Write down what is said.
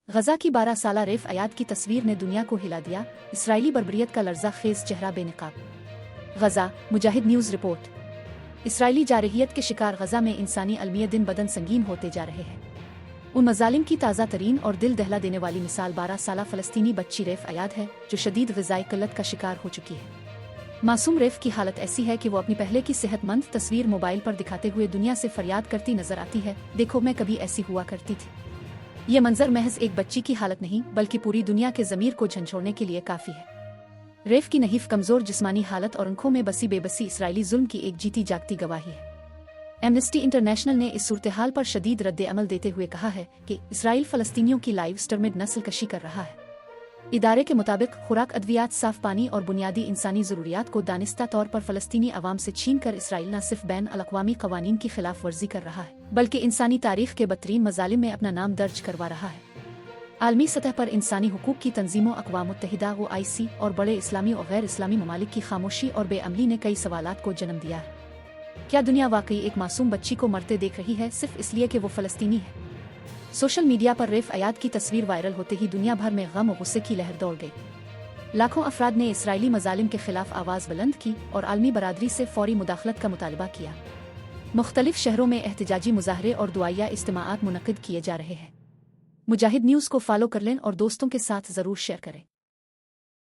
गजा की 12 साला रेफ अयाद की तस्वीर ने दुनिया को हिला दिया। इसराइली बर्बरियत का लर्जा खेज चेहरा बेनकाब। गजा मुजाहिद न्यूज़ रिपोर्ट। इसराइली जारहियत के शिकार गजा में इंसानी अलमिया दिन बदन संगीन होते जा रहे हैं। उन मजालिम की ताज़ा तरीन और दिल दहला देने वाली मिसाल 12 साला फ़लस्तीनी बच्ची रेफ अयाद है, जो शदीद ग़िज़ाई किल्लत का शिकार हो चुकी है। मासूम रेफ की हालत ऐसी है कि वो अपनी पहले की सेहतमंद तस्वीर मोबाइल पर दिखाते हुए दुनिया से फरियाद करती नजर आती है, देखो मैं कभी ऐसी हुआ करती थी। ये मंजर महज एक बच्ची की हालत नहीं, बल्कि पूरी दुनिया के ज़मीर को झंझोड़ने के लिए काफ़ी है। रेफ की नहीफ कमज़ोर जिस्मानी हालत और आंखों में बसी बेबसी इसराइली जुल्म की एक जीती जागती गवाही है। एमनेस्टी इंटरनेशनल ने इस सूरत-ए-हाल पर शदीद रद्द-ए-अमल देते हुए कहा है कि इसराइल फ़लस्तीनियों की लाइव स्टर्मिड नस्ल कशी कर रहा है। इदारे के मुताबिक खुराक, अद्वियात, साफ पानी और बुनियादी इंसानी ज़रूरियात को दानिस्ता तौर पर फ़लस्तीनी अवाम से छीन कर इसराइल न सिर्फ बैन अल-अक़वामी क़वानीन की खिलाफ वर्जी कर रहा है, बल्कि इंसानी तारीख़ के बदतरीन मज़ालिम में अपना नाम दर्ज करवा रहा है। आलमी सतह पर इंसानी हुकूक की तंजीमों, अक़वाम मुत्तहिदा, OIC और बड़े इस्लामी और गैर इस्लामी ममालिक की खामोशी और बेअमली ने कई सवालात को जन्म दिया है। क्या दुनिया वाकई एक मासूम बच्ची को मरते देख रही है सिर्फ इसलिए कि वो फ़लस्तीनी है? सोशल मीडिया पर रेफ अयाद की तस्वीर वायरल होते ही दुनिया भर में गम और गुस्से की लहर दौड़ गई। लाखों अफराद ने इसराइली मजालिम के खिलाफ आवाज़ बुलंद की और आलमी बरादरी से फौरी मुदाखलत का मुतालबा किया। मुख्तलिफ शहरों में एहतजाजी मुजाहरे और दुआया इज्तिमाआत मुनक़िद किए जा रहे हैं। मुजाहिद न्यूज़ को फॉलो कर लें और दोस्तों के साथ ज़रूर शेयर करें।